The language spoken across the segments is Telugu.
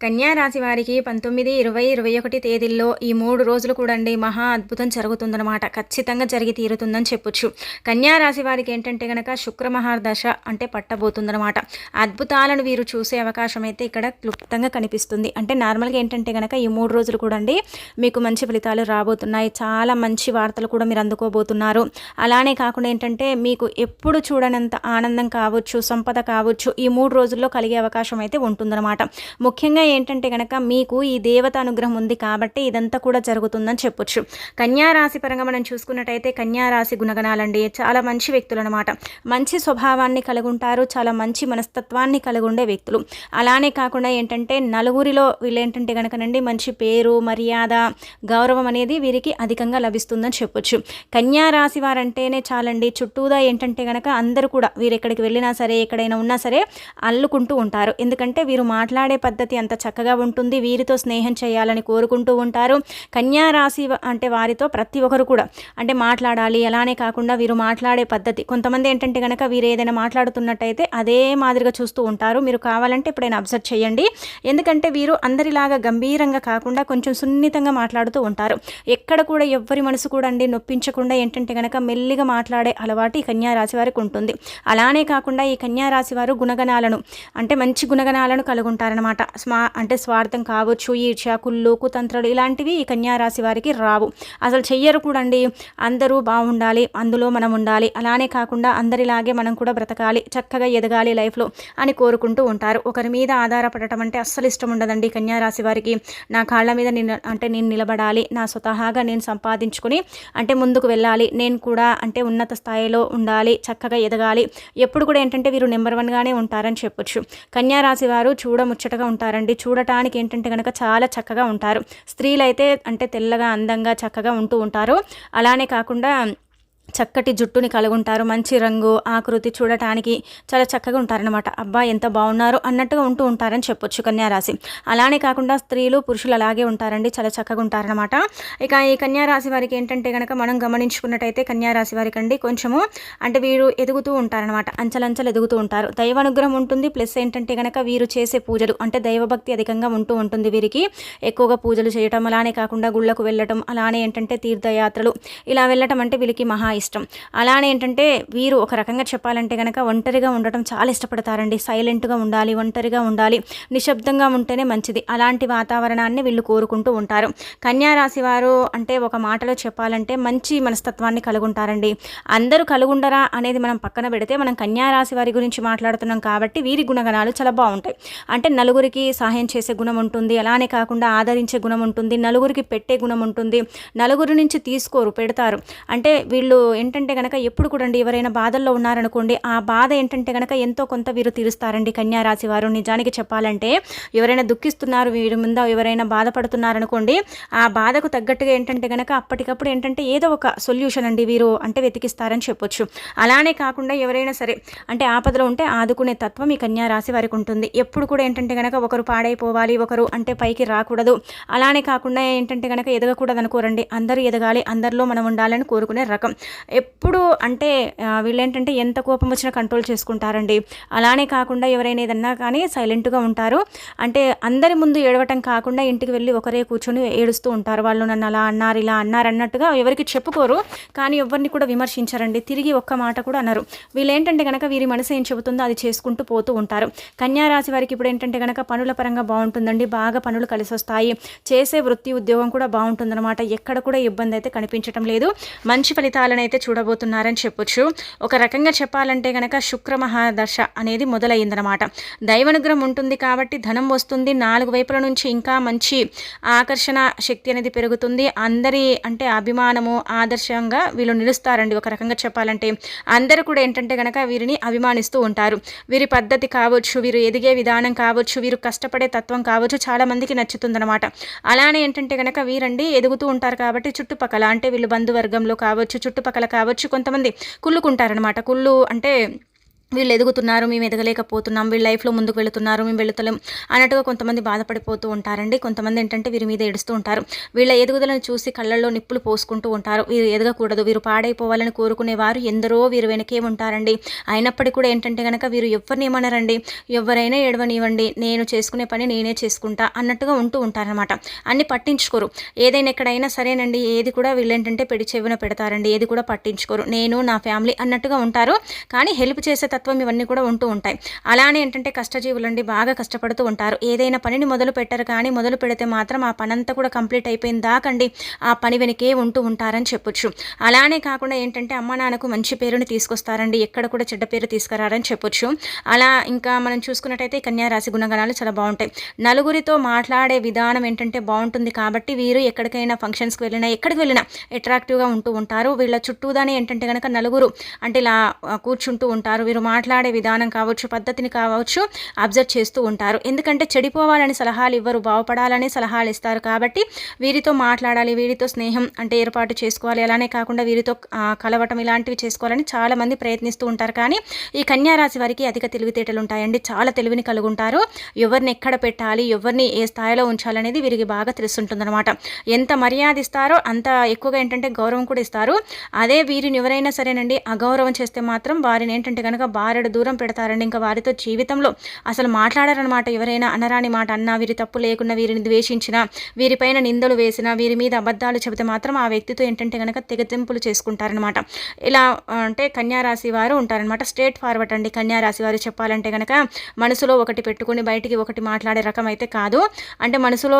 కన్యా రాశి వారికి 19, 20, 21 తేదీల్లో ఈ 3 రోజులు కూడండి మహా అద్భుతం జరుగుతుందనమాట. ఖచ్చితంగా జరిగి తీరుతుందని చెప్పొచ్చు. కన్యా రాశి వారికి ఏంటంటే గనక శుక్ర మహర్దశ అంటే పట్టబోతుందనమాట. అద్భుతాలను వీరు చూసే అవకాశం అయితే ఇక్కడ క్లుప్తంగా కనిపిస్తుంది. అంటే నార్మల్‌గా ఏంటంటే గనక ఈ 3 రోజులు కూడండి మీకు మంచి ఫలితాలు రాబోతున్నాయి. చాలా మంచి వార్తలు కూడా మీరు అందుకోబోతున్నారు. అలానే కాకుండా ఏంటంటే మీకు ఎప్పుడు చూడనంత ఆనందం కావచ్చు, సంపద కావచ్చు ఈ 3 రోజుల్లో కలిగే అవకాశం అయితే ఉంటుందనమాట. ముఖ్యంగా ఏంటంటే గనక మీకు ఈ దేవత అనుగ్రహం ఉంది కాబట్టి ఇదంతా కూడా జరుగుతుందని చెప్పొచ్చు. కన్యా రాశి పరంగా మనం చూసుకున్నట్టయితే కన్యా రాశి గుణగణాలండి చాలా మంచి వ్యక్తులు అనమాట. మంచి స్వభావాన్ని కలిగి ఉంటారు, చాలా మంచి మనస్తత్వాన్ని కలిగి ఉండే వ్యక్తులు. అలానే కాకుండా ఏంటంటే నలుగురిలో వీళ్ళేంటంటే గనకనండి మంచి పేరు, మర్యాద, గౌరవం అనేది వీరికి అధికంగా లభిస్తుందని చెప్పొచ్చు. కన్యా రాశి వారంటేనే చాలండి చుట్టూదా ఏంటంటే గనక అందరూ కూడా వీరు ఎక్కడికి వెళ్ళినా సరే, ఎక్కడైనా ఉన్నా సరే అల్లుకుంటూ ఉంటారు. ఎందుకంటే వీరు మాట్లాడే పద్ధతి అంత చక్కగా ఉంటుంది. వీరితో స్నేహం చేయాలని కోరుకుంటూ ఉంటారు. కన్యా రాశి అంటే వారితో ప్రతి ఒక్కరు కూడా అంటే మాట్లాడాలి. అలానే కాకుండా వీరు మాట్లాడే పద్ధతి కొంతమంది ఏంటంటే కనుక వీరు ఏదైనా మాట్లాడుతున్నట్టయితే అదే మాదిరిగా చూస్తూ ఉంటారు. మీరు కావాలంటే ఎప్పుడైనా అబ్జర్వ్ చేయండి. ఎందుకంటే వీరు అందరిలాగా గంభీరంగా కాకుండా కొంచెం సున్నితంగా మాట్లాడుతూ ఉంటారు. ఎక్కడ కూడా ఎవ్వరి మనసు కూడా అండి నొప్పించకుండా ఏంటంటే కనుక మెల్లిగా మాట్లాడే అలవాటు ఈ కన్యా రాశి వారికి ఉంటుంది. అలానే కాకుండా ఈ కన్యా రాశి వారు గుణగణాలను అంటే మంచి గుణగణాలను కలిగి ఉంటారనమాట. అంటే స్వార్థం కావచ్చు, ఈర్ష్య, కుళ్ళు, కుతంత్రాలు ఇలాంటివి ఈ కన్యా రాశి వారికి రావు. అసలు చెయ్యరు కూడా అండి. అందరూ బాగుండాలి, అందులో మనం ఉండాలి, అలానే కాకుండా అందరిలాగే మనం కూడా బ్రతకాలి, చక్కగా ఎదగాలి లైఫ్లో అని కోరుకుంటూ ఉంటారు. ఒకరి మీద ఆధారపడటం అంటే అస్సలు ఇష్టం ఉండదండి కన్యా రాశి వారికి. నా కాళ్ళ మీద నేను నిలబడాలి, నా స్వతహాగా నేను సంపాదించుకొని అంటే ముందుకు వెళ్ళాలి, నేను కూడా అంటే ఉన్నత స్థాయిలో ఉండాలి, చక్కగా ఎదగాలి. ఎప్పుడు కూడా ఏంటంటే వీరు నెంబర్ 1గానే ఉంటారని చెప్పొచ్చు. కన్యా రాశి వారు చూడముచ్చటగా ఉంటారండి. చూడటానికి ఏంటంటే కనుక చాలా చక్కగా ఉంటారు. స్త్రీలైతే అంటే తెల్లగా, అందంగా, చక్కగా ఉంటూ ఉంటారు. అలానే కాకుండా చక్కటి జుట్టుని కలుగుంటారు. మంచి రంగు, ఆకృతి చూడటానికి చాలా చక్కగా ఉంటారనమాట. అబ్బా ఎంత బాగున్నారు అన్నట్టుగా ఉంటూ ఉంటారని చెప్పొచ్చు కన్యారాశి. అలానే కాకుండా స్త్రీలు, పురుషులు అలాగే ఉంటారండి, చాలా చక్కగా ఉంటారనమాట. ఇక ఈ కన్యారాశి వారికి ఏంటంటే కనుక మనం గమనించుకున్నట్టయితే కన్యారాశి వారికి అండి కొంచెము అంటే వీరు ఎదుగుతూ ఉంటారనమాట. అంచలంచలు ఎదుగుతూ ఉంటారు. దైవానుగ్రహం ఉంటుంది. ప్లస్ ఏంటంటే కనుక వీరు చేసే పూజలు అంటే దైవభక్తి అధికంగా ఉంటూ ఉంటుంది వీరికి. ఎక్కువగా పూజలు చేయటం, అలానే కాకుండా గుళ్ళకు వెళ్ళటం, అలానే ఏంటంటే తీర్థయాత్రలు ఇలా వెళ్ళటం అంటే వీరికి మహా ఇష్టం. అలానే ఏంటంటే వీరు ఒక రకంగా చెప్పాలంటే కనుక ఒంటరిగా ఉండటం చాలా ఇష్టపడతారండి. సైలెంట్గా ఉండాలి, ఒంటరిగా ఉండాలి, నిశ్శబ్దంగా ఉంటేనే మంచిది. అలాంటి వాతావరణాన్ని వీళ్ళు కోరుకుంటూ ఉంటారు. కన్యా రాశి వారు అంటే ఒక మాటలో చెప్పాలంటే మంచి మనస్తత్వాన్ని కలుగుంటారండి. అందరూ కలుగుండరా అనేది మనం పక్కన పెడితే మనం కన్యా రాశి వారి గురించి మాట్లాడుతున్నాం కాబట్టి వీరి గుణగణాలు చాలా బాగుంటాయి. అంటే నలుగురికి సహాయం చేసే గుణం ఉంటుంది, అలానే కాకుండా ఆదరించే గుణం ఉంటుంది, నలుగురికి పెట్టే గుణం ఉంటుంది, నలుగురి నుంచి తీసుకోరు, పెడతారు. అంటే వీళ్ళు ఏంటంటే కనుక ఎప్పుడు కూడా అండి ఎవరైనా బాధల్లో ఉన్నారనుకోండి, ఆ బాధ ఏంటంటే కనుక ఎంతో కొంత వీరు తీరుస్తారండి కన్యా రాశి వారు. నిజానికి చెప్పాలంటే ఎవరైనా దుఃఖిస్తున్నారు, వీరి ముందు ఎవరైనా బాధపడుతున్నారనుకోండి, ఆ బాధకు తగ్గట్టుగా ఏంటంటే కనుక అప్పటికప్పుడు ఏంటంటే ఏదో ఒక సొల్యూషన్ అండి వీరు అంటే వెతికిస్తారని చెప్పొచ్చు. అలానే కాకుండా ఎవరైనా సరే అంటే ఆపదలో ఉంటే ఆదుకునే తత్వం ఈ కన్యా రాశి వారికి ఉంటుంది. ఎప్పుడు కూడా ఏంటంటే కనుక ఒకరు పాడైపోవాలి, ఒకరు అంటే పైకి రాకూడదు, అలానే కాకుండా ఏంటంటే కనుక ఎదగకూడదు అనుకోరండి. అందరూ ఎదగాలి, అందరిలో మనం ఉండాలని కోరుకునే రకం. ఎప్పుడు అంటే వీళ్ళేంటంటే ఎంత కోపం వచ్చినా కంట్రోల్ చేసుకుంటారండి. అలానే కాకుండా ఎవరైనా ఏదన్నా కానీ సైలెంట్గా ఉంటారు. అంటే అందరి ముందు ఏడవటం కాకుండా ఇంటికి వెళ్ళి ఒకరే కూర్చొని ఏడుస్తూ ఉంటారు. వాళ్ళు నన్ను అలా అన్నారు, ఇలా అన్నారు అన్నట్టుగా ఎవరికి చెప్పుకోరు, కానీ ఎవరిని కూడా విమర్శించరండి. తిరిగి ఒక్క మాట కూడా అన్నారు. వీళ్ళేంటంటే కనుక వీరి మనసు ఏం చెబుతుందో అది చేసుకుంటూ పోతూ ఉంటారు. కన్యా రాశి వారికి ఇప్పుడు ఏంటంటే కనుక పనుల పరంగా బాగుంటుందండి. బాగా పనులు కలిసి వస్తాయి. చేసే వృత్తి ఉద్యోగం కూడా బాగుంటుందన్నమాట. ఎక్కడ కూడా ఇబ్బంది అయితే కనిపించటం లేదు. మంచి ఫలితాలను అయితే చూడబోతున్నారని చెప్పొచ్చు. ఒక రకంగా చెప్పాలంటే కనుక శుక్ర మహాదశ అనేది మొదలయ్యిందనమాట. దైవానుగ్రహం ఉంటుంది కాబట్టి ధనం వస్తుంది. 4 వైపుల నుంచి ఇంకా మంచి ఆకర్షణ శక్తి అనేది పెరుగుతుంది. అందరి అంటే అభిమానము, ఆదర్శంగా వీళ్ళు నిలుస్తారండి. ఒక రకంగా చెప్పాలంటే అందరూ కూడా ఏంటంటే కనుక వీరిని అభిమానిస్తూ ఉంటారు. వీరి పద్ధతి కావచ్చు, వీరు ఎదిగే విధానం కావచ్చు, వీరు కష్టపడే తత్వం కావచ్చు, చాలా మందికి నచ్చుతుందనమాట. అలానే ఏంటంటే కనుక వీరండి ఎదుగుతూ ఉంటారు కాబట్టి చుట్టుపక్కల అంటే వీళ్ళు బంధువర్గంలో కావచ్చు, చుట్టుపక్కల కావచ్చు కొంతమంది కుళ్ళుకుంటారనమాట. కుళ్ళు అంటే వీళ్ళు ఎదుగుతున్నారు, మేము ఎదగలేకపోతున్నాం, వీళ్ళ లైఫ్లో ముందుకు వెళుతున్నారు, మేము వెళుతలేం అన్నట్టుగా కొంతమంది బాధపడిపోతూ ఉంటారండి. కొంతమంది ఏంటంటే వీరి మీద ఏడుస్తూ ఉంటారు. వీళ్ళ ఎదుగుదలను చూసి కళ్ళల్లో నిప్పులు పోసుకుంటూ ఉంటారు. వీరు ఎదగకూడదు, వీరు పాడైపోవాలని కోరుకునేవారు ఎందరో వీరు వెనకే ఉంటారండి. అయినప్పటికీ కూడా ఏంటంటే కనుక వీరు ఎవరిని ఏమనరండి, ఎవరైనా ఏడవనివ్వండి, నేను చేసుకునే పని నేనే చేసుకుంటా అన్నట్టుగా ఉంటూ ఉంటారనమాట. అన్ని పట్టించుకోరు. ఏదైనా ఎక్కడైనా సరేనండి, ఏది కూడా వీళ్ళు ఏంటంటే పెడి చెవిన పెడతారండి, ఏది కూడా పట్టించుకోరు. నేను నా ఫ్యామిలీ అన్నట్టుగా ఉంటారు. కానీ హెల్ప్ చేసే తత్వం ఇవన్నీ కూడా ఉంటూ ఉంటాయి. అలానే ఏంటంటే కష్టజీవులండి, బాగా కష్టపడుతూ ఉంటారు. ఏదైనా పనిని మొదలు పెట్టరు, కానీ మొదలు పెడితే మాత్రం ఆ పని అంతా కూడా కంప్లీట్ అయిపోయిన దాకండి ఆ పని వెనకే ఉంటూ ఉంటారని చెప్పొచ్చు. అలానే కాకుండా ఏంటంటే అమ్మ నాన్నకు మంచి పేరుని తీసుకొస్తారండి, ఎక్కడ కూడా చెడ్డ పేరు తీసుకురారని చెప్పొచ్చు. అలా ఇంకా మనం చూసుకున్నట్టయితే కన్యా రాశి గుణగణాలు చాలా బాగుంటాయి. నలుగురితో మాట్లాడే విధానం ఏంటంటే బాగుంటుంది కాబట్టి వీరు ఎక్కడికైనా ఫంక్షన్స్కి వెళ్ళినా ఎక్కడికి వెళ్ళినా అట్రాక్టివ్గా ఉంటూ ఉంటారు. వీళ్ళ చుట్టూదానే ఏంటంటే కనుక నలుగురు అంటే ఇలా కూర్చుంటూ ఉంటారు. వీరు మాట్లాడే విధానం కావచ్చు, పద్ధతిని కావచ్చు అబ్జర్వ్ చేస్తూ ఉంటారు. ఎందుకంటే చెడిపోవాలని సలహాలు ఇవ్వరు, బాగుపడాలని సలహాలు ఇస్తారు. కాబట్టి వీరితో మాట్లాడాలి, వీరితో స్నేహం అంటే ఏర్పాటు చేసుకోవాలి, అలానే కాకుండా వీరితో కలవటం ఇలాంటివి చేసుకోవాలని చాలామంది ప్రయత్నిస్తూ ఉంటారు. కానీ ఈ కన్యా రాశి వారికి అధిక తెలివితేటలు ఉంటాయండి, చాలా తెలివిని కలిగి ఉంటారు. ఎవరిని ఎక్కడ పెట్టాలి, ఎవరిని ఏ స్థాయిలో ఉంచాలనేది వీరికి బాగా తెలుసుంటుందన్నమాట. ఎంత మర్యాద ఇస్తారో అంత ఎక్కువగా ఏంటంటే గౌరవం కూడా ఇస్తారు. అదే వీరిని ఎవరైనా సరేనండి అగౌరవం చేస్తే మాత్రం వారిని ఏంటంటే కనుక బారెడు దూరం పెడతారండి. ఇంకా వారితో జీవితంలో అసలు మాట్లాడారనమాట. ఎవరైనా అనరాని మాట అన్నా, వీరి తప్పు లేకుండా వీరిని ద్వేషించినా, వీరిపైన నిందలు వేసినా, వీరి మీద అబద్ధాలు చెబితే మాత్రం ఆ వ్యక్తితో ఏంటంటే కనుక తెగతింపులు చేసుకుంటారనమాట. ఇలా అంటే కన్యా రాశి వారు ఉంటారనమాట. స్ట్రేట్ ఫార్వర్డ్ అండి కన్యా రాశి వారు చెప్పాలంటే కనుక మనసులో ఒకటి పెట్టుకుని బయటికి ఒకటి మాట్లాడే రకం అయితే కాదు. అంటే మనసులో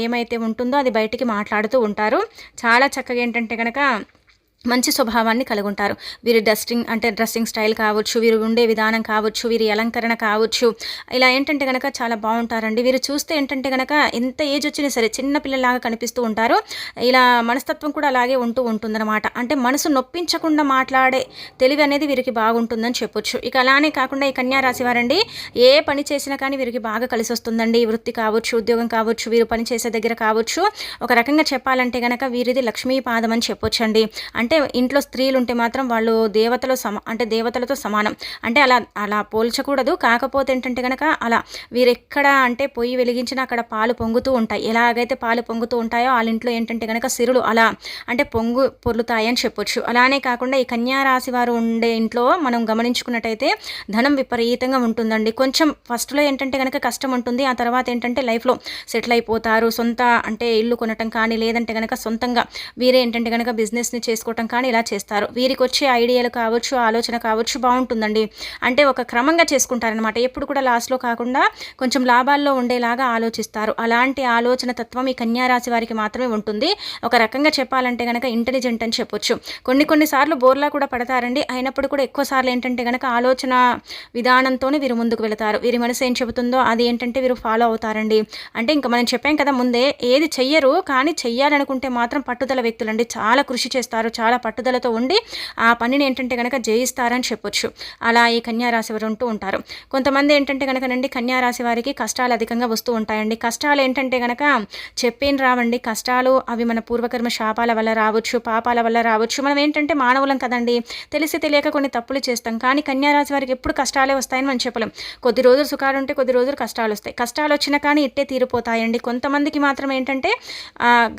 ఏమైతే ఉంటుందో అది బయటికి మాట్లాడుతూ ఉంటారు. చాలా చక్కగా ఏంటంటే కనుక మంచి స్వభావాన్ని కలిగి ఉంటారు. వీరి డ్రెస్సింగ్ స్టైల్ కావచ్చు, వీరు ఉండే విధానం కావచ్చు, వీరి అలంకరణ కావచ్చు, ఇలా ఏంటంటే కనుక చాలా బాగుంటారండి. వీరు చూస్తే ఏంటంటే కనుక ఎంత ఏజ్ వచ్చినా సరే చిన్న పిల్లలాగా కనిపిస్తూ ఉంటారు. ఇలా మనస్తత్వం కూడా అలాగే ఉంటూ ఉంటుందన్నమాట. అంటే మనసు నొప్పించకుండా మాట్లాడే తెలివి అనేది వీరికి బాగుంటుందని చెప్పొచ్చు. ఇక అలానే కాకుండా ఈ కన్యా రాశి వారండి ఏ పని చేసినా కానీ వీరికి బాగా కలిసి వస్తుందండి. వృత్తి కావచ్చు, ఉద్యోగం కావచ్చు, వీరు పని చేసే దగ్గర కావచ్చు. ఒక రకంగా చెప్పాలంటే కనుక వీరిది లక్ష్మీ పాదం అని చెప్పొచ్చండి. అంటే ఇంట్లో స్త్రీలు ఉంటే మాత్రం వాళ్ళు దేవతలతో సమానం. అంటే అలా పోల్చకూడదు. కాకపోతే ఏంటంటే కనుక అలా వీరెక్కడ అంటే పొయ్యి వెలిగించినా అక్కడ పాలు పొంగుతూ ఉంటాయి. ఎలాగైతే పాలు పొంగుతూ ఉంటాయో వాళ్ళ ఇంట్లో ఏంటంటే కనుక సిరులు అలా అంటే పొర్లుతాయి అని చెప్పొచ్చు. అలానే కాకుండా ఈ కన్యా రాశి వారు ఉండే ఇంట్లో మనం గమనించుకున్నట్టయితే ధనం విపరీతంగా ఉంటుందండి. కొంచెం ఫస్ట్లో ఏంటంటే కనుక కష్టం ఉంటుంది. ఆ తర్వాత ఏంటంటే లైఫ్లో సెటిల్ అయిపోతారు. సొంత అంటే ఇల్లు కొనటం కానీ, లేదంటే కనుక సొంతంగా వీరే ఏంటంటే కనుక బిజినెస్ని చేసుకోవటం కానీ ఇలా చేస్తారు. వీరికి వచ్చే ఐడియాలు కావచ్చు, ఆలోచన కావచ్చు బాగుంటుందండి. అంటే ఒక క్రమంగా చేసుకుంటారనమాట. ఎప్పుడు కూడా లాస్లో కాకుండా కొంచెం లాభాల్లో ఉండేలాగా ఆలోచిస్తారు. అలాంటి ఆలోచన తత్వం ఈ కన్యా రాశి వారికి మాత్రమే ఉంటుంది. ఒక రకంగా చెప్పాలంటే కనుక ఇంటెలిజెంట్ అని చెప్పొచ్చు. కొన్నిసార్లు బోర్లా కూడా పడతారండి. అయినప్పుడు కూడా ఎక్కువ సార్లు ఏంటంటే కనుక ఆలోచన విధానంతోనే వీరు ముందుకు వెళతారు. వీరి మనసు ఏం చెబుతుందో అది ఏంటంటే వీరు ఫాలో అవుతారండి. అంటే ఇంకా మనం చెప్పాం కదా ముందే, ఏది చెయ్యరు కానీ చెయ్యాలనుకుంటే మాత్రం పట్టుదల వ్యక్తులండి. చాలా కృషి చేస్తారు, చాలా పట్టుదలతో ఉండి ఆ పనిని ఏంటంటే కనుక జయిస్తారని చెప్పొచ్చు. అలా ఈ కన్యా రాశి వారు ఉంటూ ఉంటారు. కొంతమంది ఏంటంటే కనుకనండి కన్యా రాశి వారికి కష్టాలు అధికంగా వస్తూ ఉంటాయండి. కష్టాలు ఏంటంటే కనుక చెప్పేం రావండి. కష్టాలు అవి మన పూర్వకర్మ శాపాల వల్ల రావచ్చు, పాపాల వల్ల రావచ్చు. మనం ఏంటంటే మానవులం కదండి, తెలిసి తెలియక కొన్ని తప్పులు చేస్తాం. కానీ కన్యా రాశి వారికి ఎప్పుడు కష్టాలే వస్తాయని మనం చెప్పలేం. కొద్ది రోజులు సుఖాలు ఉంటే కొద్ది రోజులు కష్టాలు వస్తాయి. కష్టాలు వచ్చినా కానీ ఇట్టే తీరిపోతాయండి. కొంతమందికి మాత్రం ఏంటంటే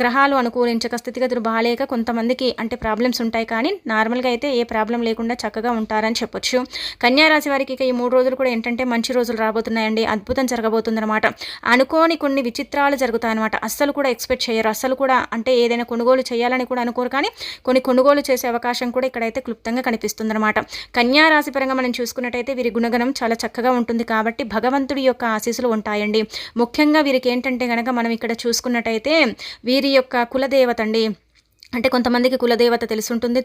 గ్రహాలు అనుకూలించక, స్థితిగతులు బాగాలేక కొంతమందికి అంటే ప్రాబ్లమ్స్ ఉంటాయి. కానీ నార్మల్గా అయితే ఏ ప్రాబ్లం లేకుండా చక్కగా ఉంటారని చెప్పొచ్చు. కన్యా రాశి వారికి ఇక ఈ 3 రోజులు కూడా ఏంటంటే మంచి రోజులు రాబోతున్నాయండి. అద్భుతం జరగబోతుందన్నమాట. అనుకోని కొన్ని విచిత్రాలు జరుగుతాయన్నమాట. అస్సలు కూడా ఎక్స్పెక్ట్ చేయరు. అస్సలు కూడా అంటే ఏదైనా కొనుగోలు చేయాలని కూడా అనుకోరు. కానీ కొన్ని కొనుగోలు చేసే అవకాశం కూడా ఇక్కడైతే క్లుప్తంగా కనిపిస్తుందన్నమాట. కన్యా రాశి పరంగా మనం చూసుకున్నట్టయితే వీరి గుణగణం చాలా చక్కగా ఉంటుంది కాబట్టి భగవంతుడి యొక్క ఆశీస్సులు ఉంటాయండి. ముఖ్యంగా వీరికి ఏంటంటే కనుక మనం ఇక్కడ చూసుకున్నట్టయితే వీరి యొక్క కులదేవత అండి. అంటే కొంతమందికి కులదేవత తెలుసుంటుంది,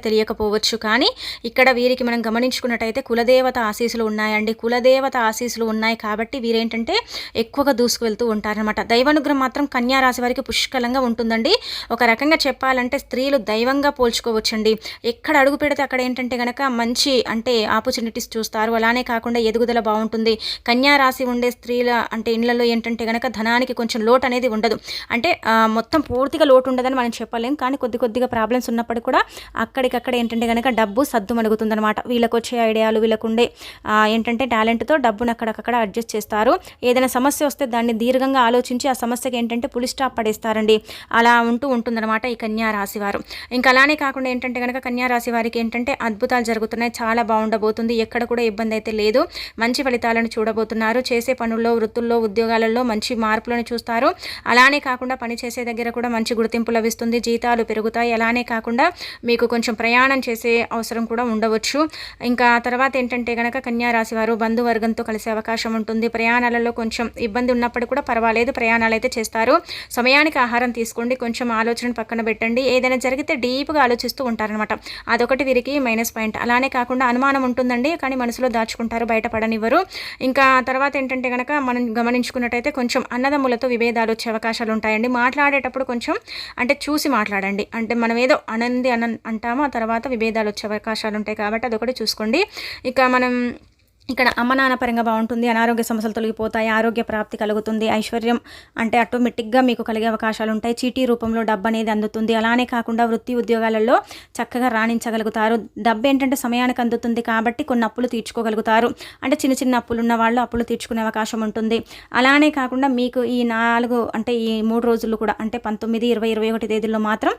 తెలియకపోవచ్చు. కానీ ఇక్కడ వీరికి మనం గమనించుకున్నట్టయితే కులదేవత ఆశీస్సులు ఉన్నాయండి. కులదేవత ఆశీస్సులు ఉన్నాయి కాబట్టి వీరేంటంటే ఎక్కువగా దూసుకువెళ్తూ ఉంటారనమాట. దైవానుగ్రహం మాత్రం కన్యా రాశి వారికి పుష్కలంగా ఉంటుందండి. ఒక రకంగా చెప్పాలంటే స్త్రీలు దైవంగా పోల్చుకోవచ్చండి. ఎక్కడ అడుగు పెడితే అక్కడ ఏంటంటే కనుక మంచి అంటే ఆపర్చునిటీస్ చూస్తారు. అలానే కాకుండా ఎదుగుదల బాగుంటుంది. కన్యా రాశి ఉండే స్త్రీల అంటే ఇళ్లలో ఏంటంటే కనుక ధనానికి కొంచెం లోటు అనేది ఉండదు. అంటే మొత్తం పూర్తిగా లోటు ఉండదని మనం చెప్పలేం. కానీ కొద్ది కొద్దిగా ప్రాబ్లమ్స్ ఉన్నప్పటికీ కూడా అక్కడికక్కడ ఏంటంటే కనుక డబ్బు సద్దుమణుగుతుందనమాట. వీళ్ళకి వచ్చే ఐడియాలు, వీళ్ళకుండే ఏంటంటే టాలెంట్తో డబ్బును అక్కడక్కడ అడ్జస్ట్ చేస్తారు. ఏదైనా సమస్య వస్తే దాన్ని దీర్ఘంగా ఆలోచించి ఆ సమస్యకి ఏంటంటే పులి స్టాప్ పడేస్తారండి. అలా ఉంటుందన్నమాట ఈ కన్యా రాశి వారు. ఇంకా అలానే కాకుండా ఏంటంటే కనుక కన్యా రాశి వారికి ఏంటంటే అద్భుతాలు జరుగుతున్నాయి. చాలా బాగుండబోతుంది. ఎక్కడ కూడా ఇబ్బంది అయితే లేదు. మంచి ఫలితాలను చూడబోతున్నారు. చేసే పనుల్లో, వృత్తుల్లో, ఉద్యోగాలలో మంచి మార్పులను చూస్తారు. అలానే కాకుండా పని చేసే దగ్గర కూడా మంచి గుర్తింపు లభిస్తుంది. జీతాలు పెరుగుతాయి. అలానే కాకుండా మీకు కొంచెం ప్రయాణం చేసే అవసరం కూడా ఉండవచ్చు. ఇంకా తర్వాత ఏంటంటే కనుక కన్యా రాశి వారు బంధువర్గంతో కలిసే అవకాశం ఉంటుంది. ప్రయాణాలలో కొంచెం ఇబ్బంది ఉన్నప్పుడు కూడా పర్వాలేదు, ప్రయాణాలు అయితే చేస్తారు. సమయానికి ఆహారం తీసుకోండి. కొంచెం ఆలోచన పక్కన పెట్టండి. ఏదైనా జరిగితే డీప్గా ఆలోచిస్తూ ఉంటారనమాట. అదొకటి వీరికి మైనస్ పాయింట్. అలానే కాకుండా అనుమానం ఉంటుందండి, కానీ మనసులో దాచుకుంటారు, బయటపడనివ్వరు. ఇంకా తర్వాత ఏంటంటే కనుక మనం గమనించుకున్నట్టయితే కొంచెం అన్నదమ్ములతో విభేదాలు వచ్చే అవకాశాలు ఉంటాయండి. మాట్లాడేటప్పుడు కొంచెం అంటే చూసి మాట్లాడండి. అంటే మనం ఏదో అంటామో ఆ తర్వాత విభేదాలు వచ్చే అవకాశాలు ఉంటాయి కాబట్టి అదొకటి చూసుకోండి. ఇక మనం ఇక్కడ అమ్మ నాన్న పరంగా బాగుంటుంది. అనారోగ్య సమస్యలు తొలగిపోతాయి. ఆరోగ్య ప్రాప్తి కలుగుతుంది. ఐశ్వర్యం అంటే ఆటోమేటిక్గా మీకు కలిగే అవకాశాలు ఉంటాయి. చీటీ రూపంలో డబ్బు అనేది అందుతుంది. అలానే కాకుండా వృత్తి ఉద్యోగాలలో చక్కగా రాణించగలుగుతారు. డబ్బు ఏంటంటే సమయానికి అందుతుంది కాబట్టి కొన్ని అప్పులు తీర్చుకోగలుగుతారు. అంటే చిన్న చిన్న అప్పులు ఉన్న వాళ్ళు అప్పులు తీర్చుకునే అవకాశం ఉంటుంది. అలానే కాకుండా మీకు ఈ 3 రోజులు కూడా అంటే 19, 20, 21 తేదీల్లో మాత్రం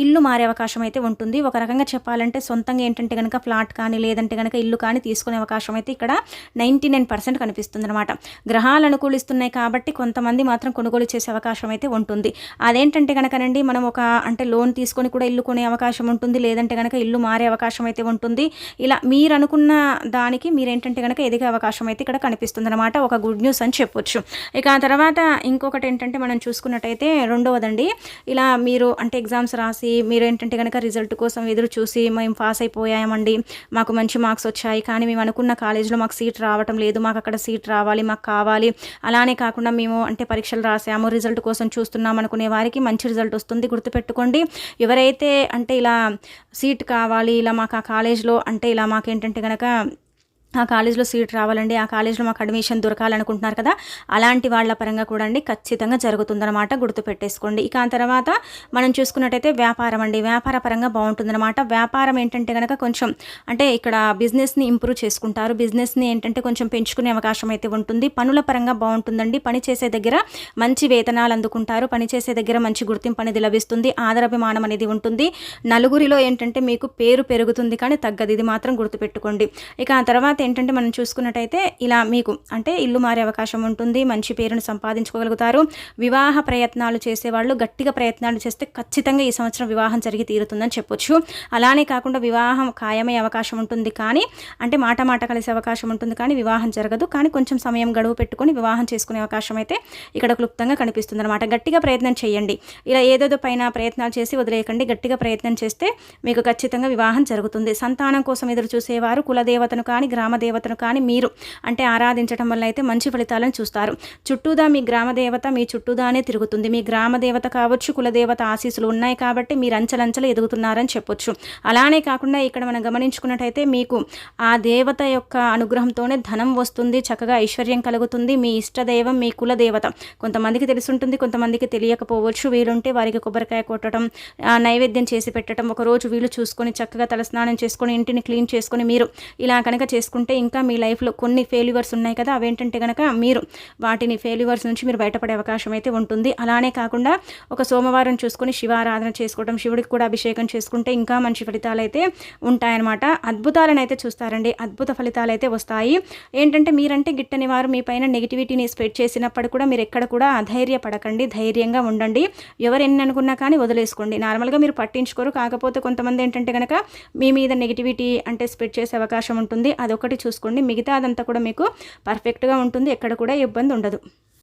ఇల్లు మారే అవకాశం అయితే ఉంటుంది. ఒక రకంగా చెప్పాలంటే సొంతంగా ఏంటంటే కనుక ఫ్లాట్ కానీ లేదంటే కనుక ఇల్లు కానీ తీసుకునే అవకాశం అయితే ఇక్కడ 99% కనిపిస్తుంది అనమాట. గ్రహాలు అనుకూలిస్తున్నాయి కాబట్టి కొంతమంది మాత్రం కొనుగోలు చేసే అవకాశం అయితే ఉంటుంది. అదేంటంటే కనుకనండి మనం అంటే లోన్ తీసుకొని కూడా ఇల్లు కొనే అవకాశం ఉంటుంది. లేదంటే కనుక ఇల్లు మారే అవకాశం అయితే ఉంటుంది. ఇలా మీరు అనుకున్న దానికి మీరేంటంటే కనుక ఎదిగే అవకాశం అయితే ఇక్కడ కనిపిస్తుంది అనమాట. ఒక గుడ్ న్యూస్ అని చెప్పొచ్చు. ఇక ఆ తర్వాత ఇంకొకటి ఏంటంటే మనం చూసుకున్నట్టయితే రెండవదండి, ఇలా మీరు అంటే ఎగ్జామ్స్ రాసి మీరు ఏంటంటే కనుక రిజల్ట్ కోసం ఎదురు చూసి మేము పాస్ అయిపోయామండి, మాకు మంచి మార్క్స్ వచ్చాయి, కానీ మేము అనుకున్న కాలేజ్లో మాకు సీట్ రావటం లేదు, మాకు అక్కడ సీట్ రావాలి, మాకు కావాలి. అలానే కాకుండా మేము అంటే పరీక్షలు రాసాము, రిజల్ట్ కోసం చూస్తున్నాం అనుకునే వారికి మంచి రిజల్ట్ వస్తుంది. గుర్తుపెట్టుకోండి, ఎవరైతే అంటే ఇలా సీట్ కావాలి, ఇలా మాకు ఆ కాలేజ్లో అంటే ఇలా మాకేంటంటే కనుక ఆ కాలేజ్లో సీట్ రావాలండి, ఆ కాలేజ్లో మాకు అడ్మిషన్ దొరకాలనుకుంటున్నారు కదా, అలాంటి వాళ్ళ పరంగా కూడా అండి ఖచ్చితంగా జరుగుతుందన్నమాట. గుర్తుపెట్టేసుకోండి. ఇక ఆ తర్వాత మనం చూసుకున్నట్టయితే వ్యాపారం అండి, వ్యాపార పరంగా బాగుంటుందన్నమాట. వ్యాపారం ఏంటంటే కనుక కొంచెం అంటే ఇక్కడ బిజినెస్ని ఇంప్రూవ్ చేసుకుంటారు. బిజినెస్ని ఏంటంటే కొంచెం పెంచుకునే అవకాశం అయితే ఉంటుంది. పనుల పరంగా బాగుంటుందండి. పని చేసే దగ్గర మంచి వేతనాలు అందుకుంటారు. పని చేసే దగ్గర మంచి గుర్తింపు అనేది లభిస్తుంది. ఆదరాభిమానం అనేది ఉంటుంది. నలుగురిలో ఏంటంటే మీకు పేరు పెరుగుతుంది, కానీ తగ్గదు. ఇది మాత్రం గుర్తుపెట్టుకోండి. ఇక ఆ తర్వాత ఏంటంటే మనం చూసుకున్నట్టయితే ఇలా మీకు అంటే ఇల్లు మారే అవకాశం ఉంటుంది. మంచి పేరును సంపాదించుకోగలుగుతారు. వివాహ ప్రయత్నాలు చేసేవాళ్ళు గట్టిగా ప్రయత్నాలు చేస్తే ఖచ్చితంగా ఈ సంవత్సరం వివాహం జరిగి తీరుతుందని చెప్పొచ్చు. అలానే కాకుండా వివాహం ఖాయమయ్యే అవకాశం ఉంటుంది, కానీ అంటే మాట కలిసే అవకాశం ఉంటుంది, కానీ వివాహం జరగదు. కానీ కొంచెం సమయం గడువు పెట్టుకొని వివాహం చేసుకునే అవకాశం అయితే ఇక్కడ క్లుప్తంగా కనిపిస్తుంది అనమాట. గట్టిగా ప్రయత్నం చేయండి. ఇలా ఏదేదో పైన ప్రయత్నాలు చేసి వదిలేయకండి. గట్టిగా ప్రయత్నం చేస్తే మీకు ఖచ్చితంగా వివాహం జరుగుతుంది. సంతానం కోసం ఎదురు చూసేవారు కులదేవతను కానీ గ్రామదేవతను కానీ మీరు అంటే ఆరాధించడం వల్ల అయితే మంచి ఫలితాలను చూస్తారు. చుట్టూదా మీ గ్రామదేవత మీ చుట్టూదానే తిరుగుతుంది. మీ గ్రామదేవత కావచ్చు, కులదేవత ఆశీస్సులు ఉన్నాయి కాబట్టి మీరు అంచెలంచెలు ఎదుగుతున్నారని చెప్పొచ్చు. అలానే కాకుండా ఇక్కడ మనం గమనించుకున్నట్టయితే మీకు ఆ దేవత యొక్క అనుగ్రహంతోనే ధనం వస్తుంది, చక్కగా ఐశ్వర్యం కలుగుతుంది. మీ ఇష్టదైవం మీ కులదేవత కొంతమందికి తెలుసుంటుంది, కొంతమందికి తెలియకపోవచ్చు. వీలుంటే వారికి కొబ్బరికాయ కొట్టడం, నైవేద్యం చేసి పెట్టడం, ఒకరోజు వీలు చూసుకొని చక్కగా తలస్నానం చేసుకొని ఇంటిని క్లీన్ చేసుకొని మీరు ఇలా కనుక చేసుకుంటే ఇంకా మీ లైఫ్లో కొన్ని ఫెయిల్యూర్స్ ఉన్నాయి కదా, అవేంటంటే కనుక మీరు వాటిని ఫెయిల్యూర్స్ నుంచి మీరు బయటపడే అవకాశం అయితే ఉంటుంది. అలానే కాకుండా ఒక సోమవారం చూసుకొని శివారాధన చేసుకోవడం, శివుడికి కూడా అభిషేకం చేసుకుంటే ఇంకా మంచి ఫలితాలు అయితే ఉంటాయన్నమాట. అద్భుతాలను అయితే చూస్తారండి. అద్భుత ఫలితాలు అయితే వస్తాయి. ఏంటంటే మీరంటే గిట్టని వారు మీ పైన నెగిటివిటీని స్ప్రెడ్ చేసినప్పుడు కూడా మీరు ఎక్కడ కూడా అధైర్యపడకండి, ధైర్యంగా ఉండండి. ఎవరు ఎన్ని అనుకున్నా కానీ వదిలేసుకోండి. నార్మల్గా మీరు పట్టించుకోరు. కాకపోతే కొంతమంది ఏంటంటే కనుక మీ మీద నెగిటివిటీ అంటే స్ప్రెడ్ చేసే అవకాశం ఉంటుంది. అదొకటి చూసుకోండి. మిగతా అదంతా కూడా మీకు పర్ఫెక్ట్గా ఉంటుంది. ఎక్కడ కూడా ఇబ్బంది ఉండదు.